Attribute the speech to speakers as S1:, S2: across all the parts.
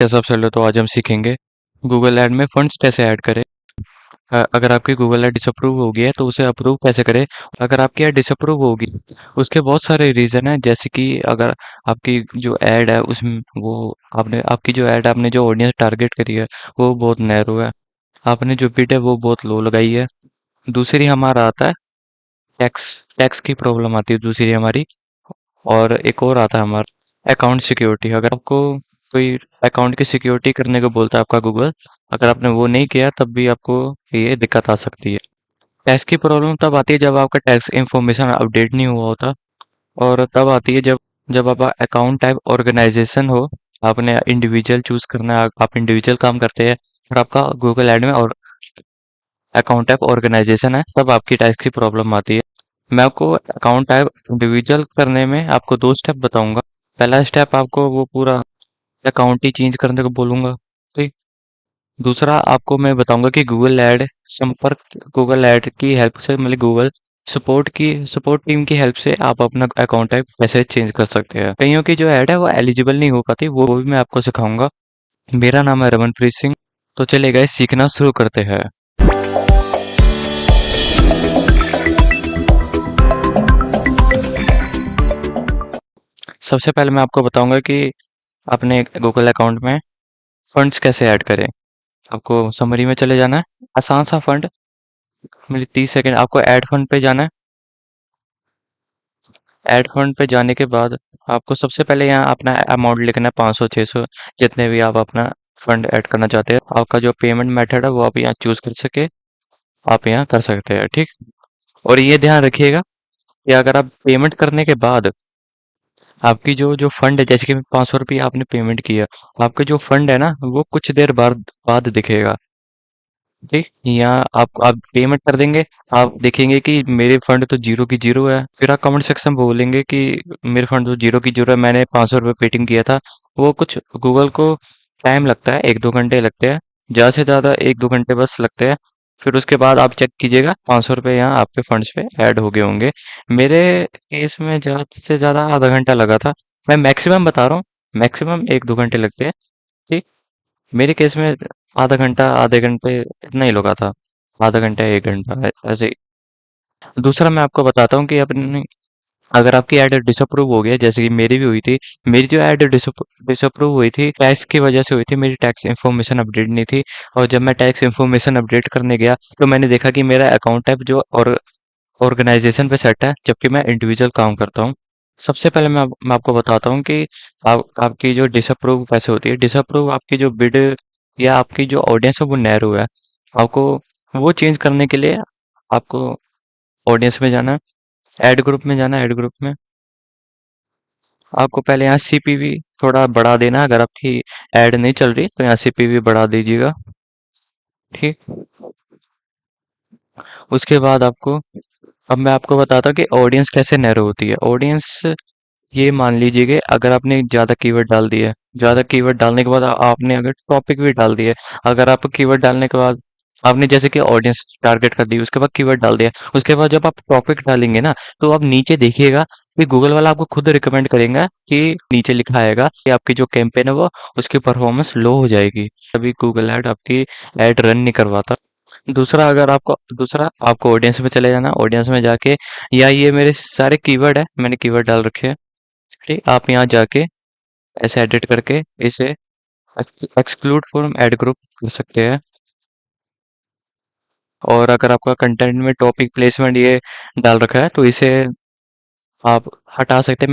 S1: सबसे पहले तो आज हम सीखेंगे गूगल ऐड में फंड्स कैसे ऐड करें। अगर आपकी गूगल ऐड डिसअप्रूव हो गई है तो उसे अप्रूव कैसे करें। अगर आपकी ऐड डिसअप्रूव होगी उसके बहुत सारे रीज़न हैं, जैसे कि अगर आपकी जो ऐड है उसमें वो आपने आपकी जो ऐड आपने जो ऑडियंस टारगेट करी है वो बहुत नैरो है। आपने जो बिड है वो बहुत लो लगाई है। दूसरी हमारा आता है टैक्स। टैक्स की प्रॉब्लम आती है दूसरी हमारी। और एक और आता है हमारा अकाउंट सिक्योरिटी। अगर आपको कोई अकाउंट की सिक्योरिटी करने को बोलता है आपका गूगल, अगर आपने वो नहीं किया तब भी आपको ये दिक्कत आ सकती है। टैक्स की प्रॉब्लम तब आती है जब आपका टैक्स इंफॉर्मेशन अपडेट नहीं हुआ होता। और तब आती है जब जब आपका अकाउंट टाइप ऑर्गेनाइजेशन हो। आपने इंडिविजुअल चूज करना है, आप इंडिविजुअल काम करते हैं और आपका गूगल ऐड में और अकाउंट टाइप ऑर्गेनाइजेशन है, तब आपकी टैक्स की प्रॉब्लम आती है। मैं आपको अकाउंट टाइप इंडिविजुअल करने में आपको 2 स्टेप बताऊँगा। पहला स्टेप आपको वो पूरा अकाउंट ही चेंज करने को बोलूँगा, ठीक। दूसरा आपको मैं बताऊँगा कि गूगल ऐड की हेल्प से मतलब गूगल सपोर्ट टीम की हेल्प से आप अपना अकाउंट टाइप कैसे चेंज कर सकते हैं। कइयों की जो ऐड है वो एलिजिबल नहीं हो पाती, वो भी मैं आपको सिखाऊँगा। मेरा नाम है रमनप्रीत सिंह। तो चलिए गाइस सीखना शुरू करते हैं। सबसे पहले मैं आपको बताऊँगा कि अपने गूगल अकाउंट में फंड्स कैसे ऐड करें। आपको समरी में चले जाना है। आसान सा फंड, मेरे 30 सेकंड। आपको ऐड फंड पे जाना है। ऐड फंड पे जाने के बाद आपको सबसे पहले यहाँ अपना अमाउंट लिखना है, 500 600 जितने भी आप अपना फंड ऐड करना चाहते हैं। आपका जो पेमेंट मेथड है वो आप यहाँ चूज कर सके, आप यहाँ कर सकते हैं, ठीक। और ये ध्यान रखिएगा कि अगर आप पेमेंट करने के बाद आपकी जो जो फंड है, जैसे कि 500 रुपये आपने पेमेंट किया, आपका जो फंड है ना वो कुछ देर बाद बाद दिखेगा, ठीक। यहाँ आप पेमेंट कर देंगे, आप देखेंगे कि मेरे फंड तो जीरो की जीरो है। फिर आप कमेंट सेक्शन में बोलेंगे कि मेरे फंड तो जीरो की जीरो है, मैंने 500 रुपये पेटीएम किया था। वो कुछ गूगल को टाइम लगता है, 1-2 घंटे लगते हैं, ज़्यादा से ज़्यादा 1-2 घंटे बस लगते हैं। फिर उसके बाद आप चेक कीजिएगा 500 रुपये यहाँ आपके फंड्स पे ऐड हो गए होंगे। मेरे केस में ज़्यादा से ज़्यादा आधा घंटा लगा था। मैं मैक्सिमम बता रहा हूँ, मैक्सिमम 1-2 घंटे लगते हैं, ठीक। मेरे केस में आधा घंटा आधे घंटे इतना ही लगा था। आधा घंटा 1 घंटा ऐसे ही। दूसरा मैं आपको बताता हूँ कि अपनी अगर आपकी ऐड डिसअप्रूव हो गया, जैसे कि मेरी भी हुई थी। मेरी जो ऐड डिसअप्रूव हुई थी टैक्स की वजह से हुई थी, मेरी टैक्स इन्फॉर्मेशन अपडेट नहीं थी। और जब मैं टैक्स इन्फॉर्मेशन अपडेट करने गया तो मैंने देखा कि मेरा अकाउंट टाइप जो और ऑर्गेनाइजेशन पे सेट है, जबकि मैं इंडिविजुअल काम करता हूँ। सबसे पहले मैं आपको बताता हूँ कि आपकी जो डिसअप्रूव कैसे होती है। डिसअप्रूव आपकी जो बिड या आपकी जो ऑडियंस है वो नैरो है। आपको वो चेंज करने के लिए आपको ऑडियंस में जाना है, ऐड ग्रुप में जाना है। ऐड ग्रुप में आपको पहले यहाँ सीपीवी थोड़ा बढ़ा देना है। अगर आपकी ऐड नहीं चल रही तो यहाँ सीपीवी बढ़ा दीजिएगा, ठीक। उसके बाद आपको अब मैं आपको बताता हूँ कि ऑडियंस कैसे नैरो होती है। ऑडियंस ये मान लीजिए कि अगर आपने ज़्यादा कीवर्ड डाल दिए, ज़्यादा कीवर्ड डालने के बाद आपने अगर टॉपिक भी डाल दिए, अगर आप कीवर्ड डालने के बाद आपने जैसे कि ऑडियंस टारगेट कर दी, उसके बाद कीवर्ड डाल दिया, उसके बाद जब आप टॉपिक डालेंगे ना तो आप नीचे देखिएगा कि गूगल वाला आपको खुद रिकमेंड करेगा कि नीचे लिखा आएगा कि आपकी जो कैंपेन है वो उसकी परफॉर्मेंस लो हो जाएगी। अभी गूगल ऐड आपकी ऐड रन नहीं करवाता। दूसरा आपको ऑडियंस में चले जाना। ऑडियंस में जाके या ये मेरे सारे कीवर्ड है, मैंने कीवर्ड डाल रखे हैं, ठीक। आप यहाँ जाके ऐसे एडिट करके इसे एक्सक्लूड फ्रॉम ऐड ग्रुप कर सकते हैं। और अगर आपका कंटेंट में टॉपिक प्लेसमेंट ये डाल रखा है तो इसे आप हटा सकते हैं।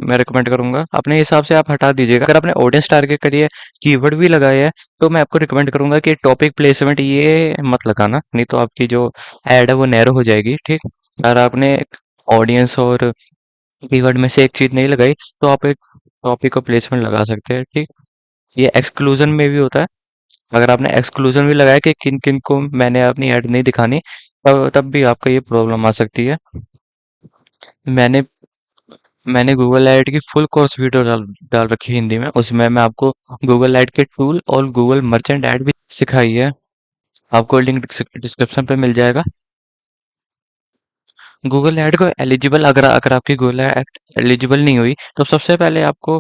S1: मैं रिकमेंड करूंगा अपने हिसाब से आप हटा दीजिएगा। अगर आपने ऑडियंस टारगेट करी है, कीवर्ड भी लगाए है, तो मैं आपको रिकमेंड करूंगा कि टॉपिक प्लेसमेंट ये मत लगाना, नहीं तो आपकी जो ऐड है वो नैरो हो जाएगी, ठीक। अगर आपने ऑडियंस और कीवर्ड में से एक चीज नहीं लगाई तो आप एक टॉपिक को प्लेसमेंट लगा सकते हैं, ठीक। ये एक्सक्लूजन में भी होता है। अगर आपने एक्सक्लूजन भी लगाया कि किन किन को मैंने अपनी ऐड नहीं दिखानी, तब तब भी आपका ये प्रॉब्लम आ सकती है। मैंने मैंने गूगल ऐड की फुल कोर्स वीडियो डाल रखी है हिंदी में। उसमें मैं आपको गूगल ऐड के टूल और गूगल मर्चेंट ऐड भी सिखाई है। आपको लिंक डिस्क्रिप्शन पे मिल जाएगा। गूगल ऐड को एलिजिबल अगर अगर आपकी गूगल ऐड एलिजिबल नहीं हुई तो सबसे पहले आपको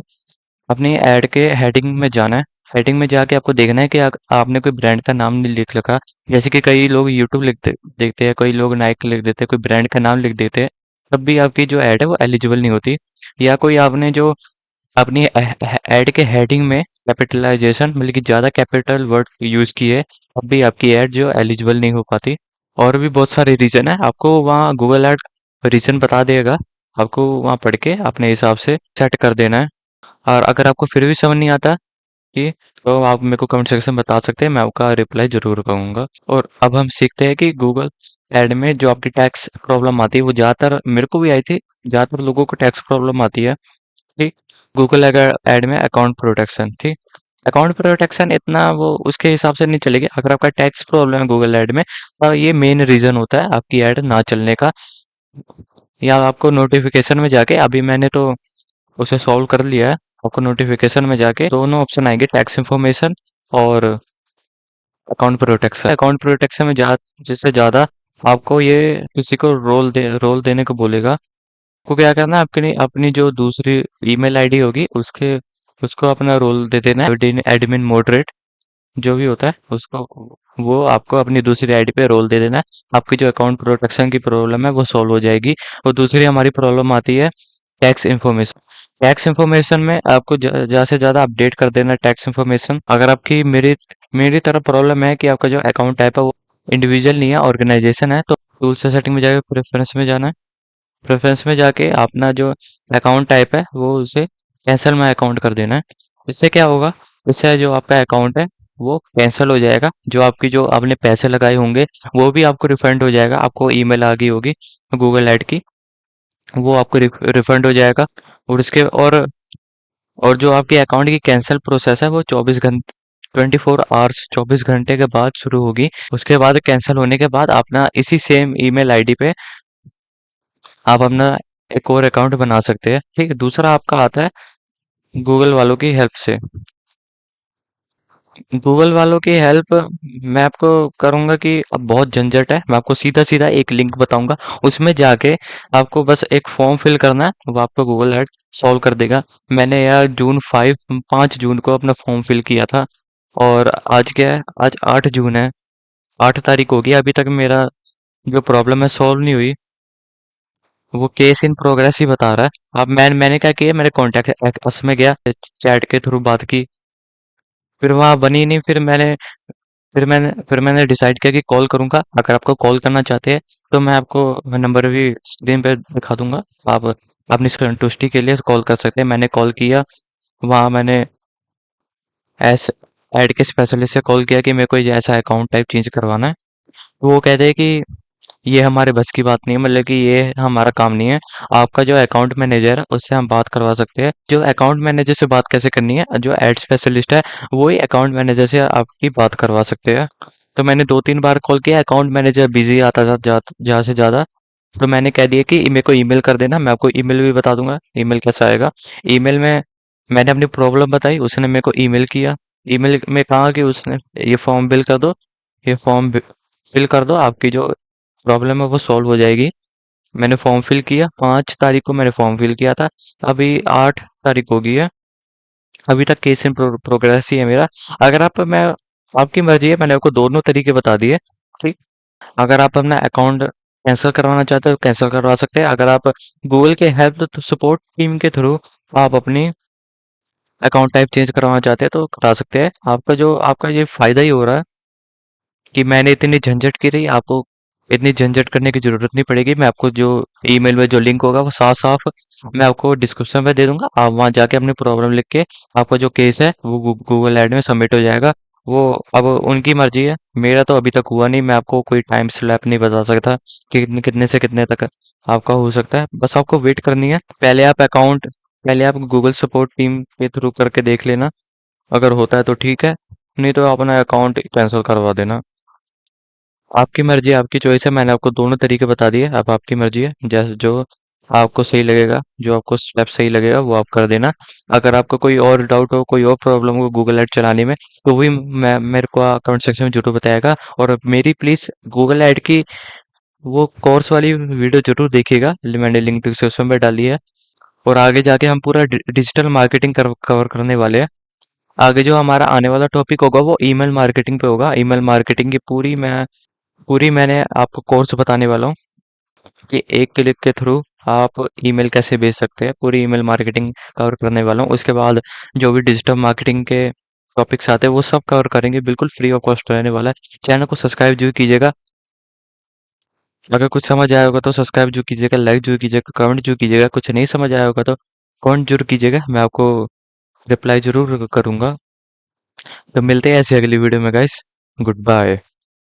S1: अपनी ऐड के हेडिंग में जाना है। हेडिंग में जाके आपको देखना है कि आपने कोई ब्रांड का नाम नहीं लिख रखा। जैसे कि कई लोग यूट्यूब लिखते देखते हैं, कोई लोग नाइक लिख देते हैं, कोई ब्रांड का नाम लिख देते हैं, तब भी आपकी जो ऐड है वो एलिजिबल नहीं होती। या कोई आपने जो अपनी ऐड के हेडिंग में कैपिटलाइजेशन मतलब कि ज़्यादा कैपिटल वर्ड यूज़ किए, तब भी आपकी ऐड जो एलिजिबल नहीं हो पाती। और भी बहुत सारे रीज़न है, आपको वहाँ गूगल ऐड रीज़न बता देगा, आपको वहाँ पढ़ के अपने हिसाब से सेट कर देना है। और अगर आपको फिर भी समझ नहीं आता कि, तो आप मेरे को कमेंट सेक्शन में बता सकते हैं, मैं आपका रिप्लाई ज़रूर करूँगा। और अब हम सीखते हैं कि गूगल ऐड में जो आपकी टैक्स प्रॉब्लम आती है, वो ज़्यादातर मेरे को भी आई थी, ज़्यादातर लोगों को टैक्स प्रॉब्लम आती है। ठीक। गूगल अगर ऐड में अकाउंट प्रोटेक्शन, ठीक, अकाउंट प्रोटेक्शन इतना वो उसके हिसाब से नहीं चलेगी। अगर आपका टैक्स प्रॉब्लम है गूगल ऐड में, तो ये मेन रीजन होता है आपकी ऐड ना चलने का। या आपको नोटिफिकेशन में जाके, अभी मैंने तो उसे सॉल्व कर लिया है, आपको नोटिफिकेशन में जाके दोनों ऑप्शन आएंगे, टैक्स इन्फॉर्मेशन और अकाउंट प्रोटेक्शन में जा जिससे ज्यादा आपको ये किसी को रोल देने को बोलेगा। आपको क्या करना है, अपनी अपनी जो दूसरी ईमेल आईडी होगी उसके उसको अपना रोल दे देना है, एडमिन मॉडरेट जो भी होता है उसको, वो आपको अपनी दूसरी आईडी पे रोल दे देना है। आपकी जो अकाउंट प्रोटेक्शन की प्रॉब्लम है वो सॉल्व हो जाएगी। और दूसरी हमारी प्रॉब्लम आती है टैक्स इन्फॉर्मेशन। टैक्स इन्फॉर्मेशन में आपको ज़्यादा से ज़्यादा अपडेट कर देना टैक्स इन्फॉर्मेशन। अगर आपकी मेरी मेरी तरफ प्रॉब्लम है कि आपका जो अकाउंट टाइप है वो इंडिविजुअल नहीं है, ऑर्गेनाइजेशन है, तो टूल से सेटिंग में जाकर प्रेफरेंस में जाना है। प्रेफरेंस में जाके अपना जो अकाउंट टाइप है वो उसे कैंसिल माई अकाउंट कर देना है। इससे क्या होगा, इससे जो आपका अकाउंट है वो कैंसिल हो जाएगा। जो आपकी जो आपने पैसे लगाए होंगे वो भी आपको रिफंड हो जाएगा। आपको ईमेल आ गई होगी गूगल ऐड की, वो आपको रिफंड हो जाएगा। और इसके और जो आपके अकाउंट की कैंसिल प्रोसेस है वो 24 आवर्स 24 घंटे के बाद शुरू होगी। उसके बाद कैंसिल होने के बाद अपना इसी सेम ईमेल आईडी पे आप अपना एक और अकाउंट बना सकते हैं। ठीक है, दूसरा आपका आता है गूगल वालों की हेल्प से। गूगल वालों की हेल्प मैं आपको करूंगा कि अब बहुत झंझट है, मैं आपको सीधा सीधा एक लिंक बताऊंगा, उसमें जाके आपको बस एक फॉर्म फिल करना है, वो आपको गूगल हेल्प सॉल्व कर देगा। मैंने यार 5 जून को अपना फॉर्म फिल किया था, और आज क्या है, आज 8 जून है, 8 तारीख हो गई, अभी तक मेरा जो प्रॉब्लम है सॉल्व नहीं हुई। वो केस इन प्रोग्रेस ही बता रहा है। अब मैंने क्या किया, मैंने कॉन्टैक्ट अस में गया, चैट के थ्रू बात की, फिर वहां बनी नहीं, फिर मैंने डिसाइड किया कि कॉल करूंगा। अगर आपको कॉल करना चाहते हैं तो मैं आपको नंबर भी स्क्रीन पे दिखा दूंगा, आप अपनी संतुष्टि के लिए कॉल कर सकते हैं। मैंने कॉल किया, वहां मैंने एस ऐड के स्पेशलिस्ट से कॉल किया कि मेरे को ये ऐसा अकाउंट टाइप चेंज करवाना है। तो वो कहते हैं कि ये हमारे बस की बात नहीं है, मतलब कि ये हमारा काम नहीं है। आपका जो अकाउंट मैनेजर है उससे हम बात करवा सकते हैं। जो अकाउंट मैनेजर से बात कैसे करनी है, जो एड स्पेशलिस्ट है वही अकाउंट मैनेजर से आपकी बात करवा सकते हैं। तो मैंने 2-3 बार कॉल किया, अकाउंट मैनेजर बिजी आता था ज़्यादा से ज़्यादा। तो मैंने कह दिया कि मेरे को ईमेल कर देना, मैं आपको ईमेल भी बता दूंगा ईमेल कैसा आएगा। ईमेल में मैंने अपनी प्रॉब्लम बताई, उसने मेरे को ईमेल किया। ईमेल में कहा कि उसने ये फॉर्म फिल कर दो, ये फॉर्म फिल कर दो, आपकी जो प्रॉब्लम है वो सॉल्व हो जाएगी। मैंने फॉर्म फिल किया, 5 तारीख को मैंने फॉर्म फिल किया था, अभी 8 तारीख हो गई है, अभी तक केस इन प्रोग्रेस ही है मेरा। अगर आप मैं आपकी मर्जी है, मैंने आपको दोनों तरीके बता दिए। ठीक। अगर आप अपना अकाउंट कैंसिल करवाना चाहते हो कैंसिल करवा सकते हैं। अगर आप गूगल के हेल्प सपोर्ट टीम के थ्रू आप अपनी अकाउंट टाइप चेंज करवाना चाहते हैं तो करा सकते हैं। आपका ये फायदा ही हो रहा है कि मैंने इतनी झंझट की रही, आपको इतनी झंझट करने की जरूरत नहीं पड़ेगी। मैं आपको जो ईमेल में जो लिंक होगा वो साफ साफ मैं आपको डिस्क्रिप्शन में दे दूंगा, आप वहां जाके अपनी प्रॉब्लम लिख के आपका जो केस है वो गूगल ऐड में सबमिट हो जाएगा। वो अब उनकी मर्जी है, मेरा तो अभी तक हुआ नहीं, मैं आपको कोई टाइम स्लैप नहीं बता सकता कि कितने कितने से कितने तक आपका हो सकता है। बस आपको वेट करनी है। पहले आप गूगल सपोर्ट टीम के थ्रू करके देख लेना, अगर होता है तो ठीक है, नहीं तो अपना अकाउंट कैंसिल करवा देना। आपकी मर्जी है, आपकी चॉइस है, मैंने आपको दोनों तरीके बता दिए, अब आपकी मर्जी है, जैसे जो आपको सही लगेगा, जो आपको स्टेप सही लगेगा वो आप कर देना। अगर आपको कोई और डाउट हो, कोई और प्रॉब्लम हो गूगल ऐड चलाने में, तो वही मैं मेरे को कमेंट सेक्शन में जरूर बताएगा। और मेरी प्लीज गूगल ऐड की वो कोर्स वाली वीडियो जरूर देखिएगा, मैंने लिंक डिस्क्रिप्शन में डाली है। और आगे जाके हम पूरा डिजिटल मार्केटिंग कवर करने वाले हैं। आगे जो हमारा आने वाला टॉपिक होगा वो ईमेल मार्केटिंग पे होगा। ईमेल मार्केटिंग की पूरी मैंने आपको कोर्स बताने वाला हूँ कि एक क्लिक के थ्रू आप ईमेल कैसे भेज सकते हैं। पूरी ईमेल मार्केटिंग कवर करने वाला हूँ। उसके बाद जो भी डिजिटल मार्केटिंग के टॉपिक्स आते हैं वो सब कवर करेंगे, बिल्कुल फ्री ऑफ कॉस्ट रहने वाला है। चैनल को सब्सक्राइब जरूर कीजिएगा। अगर कुछ समझ आया होगा तो सब्सक्राइब जरूर कीजिएगा, लाइक जरूर कीजिएगा, कमेंट जरूर कीजिएगा। कुछ नहीं समझ आया होगा तो कमेंट जरूर कीजिएगा, मैं आपको रिप्लाई जरूर करूंगा। तो मिलते हैं ऐसी अगली वीडियो में गाइस। Good bye.